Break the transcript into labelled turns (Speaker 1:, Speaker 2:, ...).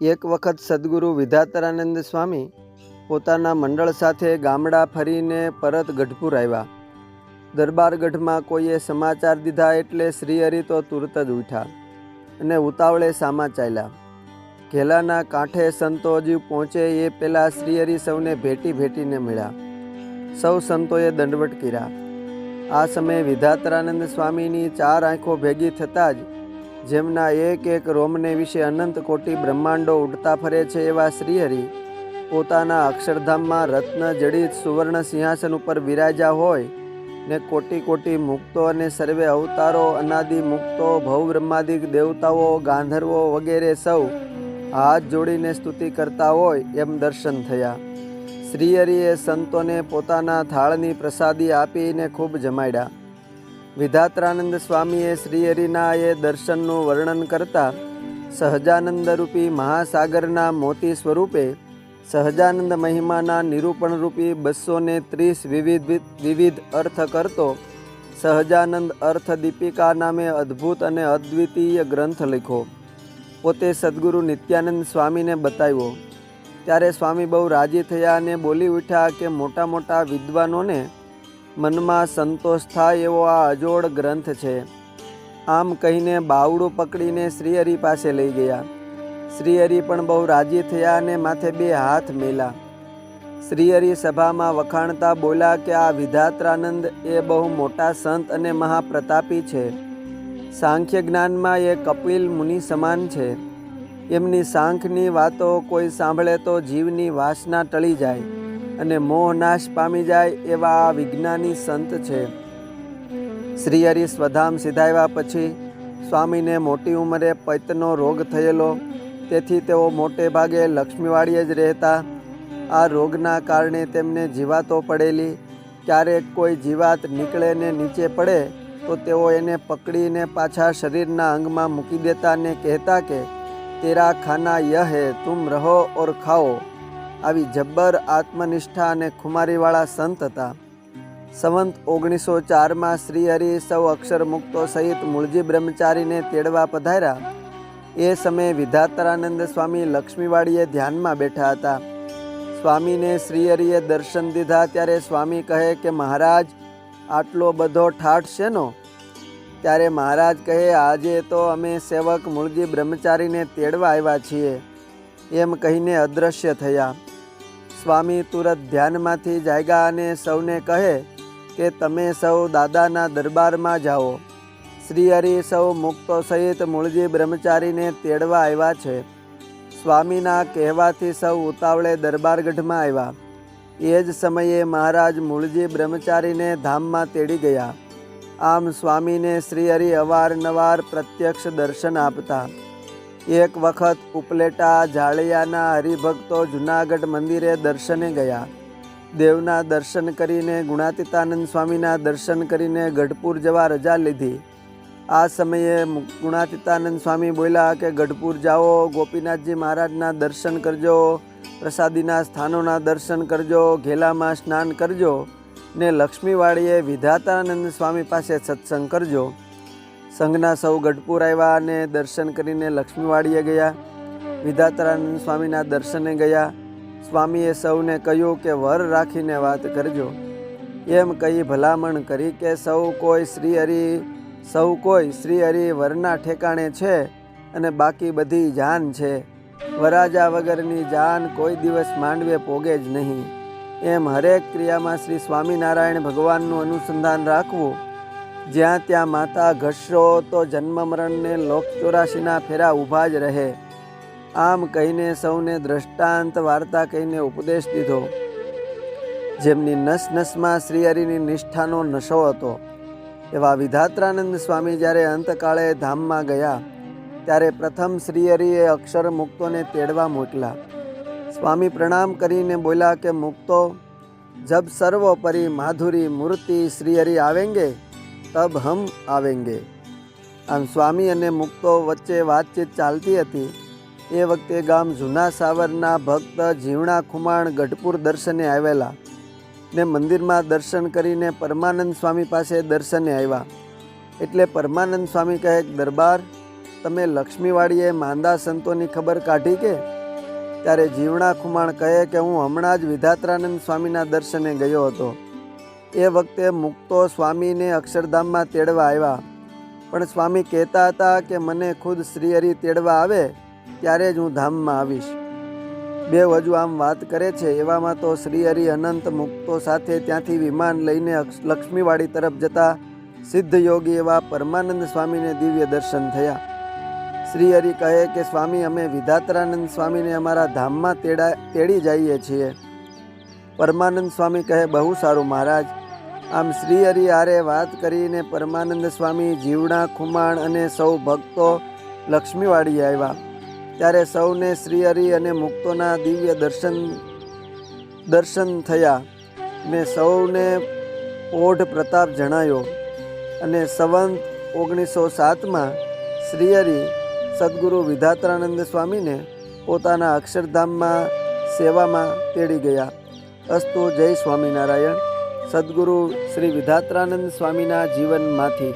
Speaker 1: એક વખત સદગુરુ વિધાતરાનંદ સ્વામી પોતાના મંડળ સાથે ગામડા ફરીને પરત ગઢપુર આવ્યા. દરબારગઢમાં કોઈએ સમાચાર દીધા એટલે શ્રીહરિ તો તુરત જ ઉઠ્યા અને ઉતાવળે સામા ચાલ્યા. ઘેલાના કાંઠે સંતો હજી પહોંચે એ પહેલાં શ્રીહરિ સૌને ભેટીને મળ્યા. સૌ સંતોએ દંડવટ કર્યા. આ સમયે વિધાતરાનંદ સ્વામીની 4 આંખો ભેગી થતાં જ જેમના એક એક રોમને વિશે અનંત કોટી બ્રહ્માંડો ઉડતા ફરે છે એવા શ્રીહરિ પોતાના અક્ષરધામમાં રત્ન જડિત સુવર્ણ સિંહાસન ઉપર વિરાજ્યા હોય ને કોટી કોટી મુક્તો અને સર્વે અવતારો, અનાદિ મુક્તો, ભવ બ્રહ્માદિક દેવતાઓ, ગાંધર્વો વગેરે સૌ હાથ જોડીને સ્તુતિ કરતા હોય એમ દર્શન થયા. શ્રીહરિએ સંતોને પોતાના થાળની પ્રસાદી આપીને ખૂબ જમાડ્યા. વિધાત્રાનંદ સ્વામીએ શ્રીહરિના એ દર્શનનું વર્ણન કરતા સહજાનંદ રૂપી મહાસાગરના મોતી સ્વરૂપે સહજાનંદ મહિમાના નિરૂપણ રૂપી 230 વિવિધ અર્થ કરતો સહજાનંદ અર્થ દીપિકા નામે અદ્ભુત અને અદ્વિતીય ગ્રંથ લખ્યો. પોતે સદગુરુ નિત્યાનંદ સ્વામીને બતાવ્યો. ત્યારે સ્વામી બહુ રાજી થયા અને બોલી ઉઠ્યા કે મોટા મોટા વિદ્વાનોને મનમાં સંતોષ થાય એવો આ અજોડ ગ્રંથ છે. આમ કહીને બાવડું પકડીને શ્રીહરિ પાસે લઈ ગયા. શ્રીહરિ પણ બહુ રાજી થયા અને માથે 2 હાથ મેલ્યા. શ્રીહરિ સભામાં વખાણતા બોલ્યા કે આ વિધાત્રાનંદ એ બહુ મોટા સંત અને મહાપ્રતાપી છે. સાંખ્ય જ્ઞાનમાં એ કપિલ મુનિ સમાન છે. એમની સાંખની વાતો કોઈ સાંભળે તો જીવની વાસના ટળી જાય અને મોહ નાશ પામી જાય એવા આ વિજ્ઞાની સંત છે. શ્રીહરિ સ્વધામ સિધાવ્યા પછી સ્વામીને મોટી ઉંમરે પૈત્યનો રોગ થયેલો, તેથી તેઓ મોટે ભાગે લક્ષ્મીવાડીએ જ રહેતા. આ રોગના કારણે તેમને જીવાતો પડેલી. ક્યારેક કોઈ જીવાત નીકળે ને નીચે પડે તો તેઓ એને પકડીને પાછા શરીરના અંગમાં મૂકી દેતા ને કહેતા કે તેરા ખાના યહ હૈ, તુમ રહો ઓર ખાઓ. આવી જબ્બર આત્મનિષ્ઠા અને ખુમારીવાળા સંત હતા. સંવંત 1904માં શ્રીહરિ સૌ અક્ષર મુક્તો સહિત મૂળજી બ્રહ્મચારીને તેડવા પધાર્યા. એ સમયે વિધાતરાનંદ સ્વામી લક્ષ્મીવાડીએ ધ્યાનમાં બેઠા હતા. સ્વામીને શ્રીહરિએ દર્શન દીધા ત્યારે સ્વામી કહે કે મહારાજ, આટલો બધો ઠાઠ શેનો? ત્યારે મહારાજ કહે, આજે તો અમે સેવક મૂળજી બ્રહ્મચારીને તેડવા આવ્યા છીએ. એમ કહીને અદૃશ્ય થયા. સ્વામી તુરત ધ્યાનમાંથી જાગ્યા અને સૌને કહે કે તમે સૌ દાદાના દરબારમાં જાઓ. શ્રીહરિ સૌ મુક્તો સહિત મૂળજી બ્રહ્મચારીને તેડવા આવ્યા છે. સ્વામીના કહેવાથી સૌ ઉતાવળે દરબારગઢમાં આવ્યા. એ જ સમયે મહારાજ મૂળજી બ્રહ્મચારીને ધામમાં તેડી ગયા. આમ સ્વામીને શ્રીહરિ અવારનવાર પ્રત્યક્ષ દર્શન આપતા. એક વખત ઉપલેટા જાળિયાના હરિભક્તો જૂનાગઢ મંદિરે દર્શને ગયા. દેવના દર્શન કરીને ગુણાતીતાનંદ સ્વામીના દર્શન કરીને ગઢપુર જવા રજા લીધી. આ સમયે ગુણાતીતાનંદ સ્વામી બોલ્યા કે ગઢપુર જાઓ, ગોપીનાથજી મહારાજના દર્શન કરજો, પ્રસાદીના સ્થાનોના દર્શન કરજો, ઘેલામાં સ્નાન કરજો ને લક્ષ્મીવાડીએ વિધાતાનંદ સ્વામી પાસે સત્સંગ કરજો. સંઘના સૌ ગઢપુર આવ્યા અને દર્શન કરીને લક્ષ્મીવાડીએ ગયા. વિધાતાનંદ સ્વામીના દર્શને ગયા. સ્વામીએ સૌને કહ્યું કે વર રાખીને વાત કરજો. એમ કહી ભલામણ કરી કે સૌ કોઈ શ્રીહરિ વરના ઠેકાણે છે અને બાકી બધી જાન છે. વરાજા વગરની જાન કોઈ દિવસ માંડવે પોગે જ નહીં. એમ હરેક ક્રિયામાં શ્રી સ્વામિનારાયણ ભગવાનનું અનુસંધાન રાખવું. જ્યાં ત્યાં માતા ઘસશો તો જન્મ મરણને લોક 84ના ફેરા ઊભા જ રહે. આમ કહીને સૌને દ્રષ્ટાંત વાર્તા કહીને ઉપદેશ દીધો. જેમની નસ નસમાં શ્રીહરિની નિષ્ઠાનો નશો હતો એવા વિધાત્રાનંદ સ્વામી જ્યારે અંતકાળે ધામમાં ગયા ત્યારે પ્રથમ શ્રીહરિએ અક્ષર મુક્તોને તેડવા મોકલા. સ્વામી પ્રણામ કરીને બોલ્યા કે મુક્તો, જબ સર્વોપરી માધુરી મૂર્તિ શ્રીહરિ આવેંગે તબ હમ આવેંગે. આમ સ્વામી અને મુક્તો વચ્ચે વાતચીત ચાલતી હતી. એ વખતે ગામ જૂના સાવરના ભક્ત જીવણા ખુમાણ ગઢપુર દર્શને આવેલા ને મંદિરમાં દર્શન કરીને પરમાનંદ સ્વામી પાસે દર્શને આવ્યા. એટલે પરમાનંદ સ્વામી કહે, દરબાર, તમે લક્ષ્મીવાડીએ માંદા સંતોની ખબર કાઢી કે? ત્યારે જીવણા ખુમાણ કહે કે હું હમણાં જ વિધાત્રાનંદ સ્વામીના દર્શને ગયો હતો. એ વખતે મુક્તો સ્વામીને અક્ષરધામમાં તેડવા આવ્યા, પણ સ્વામી કહેતા હતા કે મને ખુદ શ્રીહરિ તેડવા આવે ત્યારે જ હું ધામમાં આવીશ. બે હજુ આમ વાત કરે છે એવામાં તો શ્રીહરિ અનંત મુક્તો સાથે ત્યાંથી વિમાન લઈને લક્ષ્મીવાડી તરફ જતા સિદ્ધ યોગી એવા પરમાનંદ સ્વામીને દિવ્ય દર્શન થયા. શ્રીહરિ કહે કે સ્વામી, અમે વિધાત્રાનંદ સ્વામીને અમારા ધામમાં તેડી જઈએ છીએ. પરમાનંદ સ્વામી કહે, બહુ સારું મહારાજ. આમ શ્રીહરિ હારે વાત કરીને પરમાનંદ સ્વામી, જીવણા ખુમાણ અને સૌ ભક્તો લક્ષ્મીવાડી આવ્યા. ત્યારે સૌને શ્રીહરિ અને મુક્તોના દિવ્ય દર્શન થયા ને સૌને ઓઢ પ્રતાપ જણાયો. અને સંવંત 1907માં શ્રીહરિ સદગુરુ વિધાત્રાનંદ સ્વામીને પોતાના અક્ષરધામમાં સેવામાં તેડી ગયા. અસ્તુ. જય સ્વામિનારાયણ. સદગુરુ શ્રી વિધાત્રાનંદ સ્વામીના જીવનમાંથી.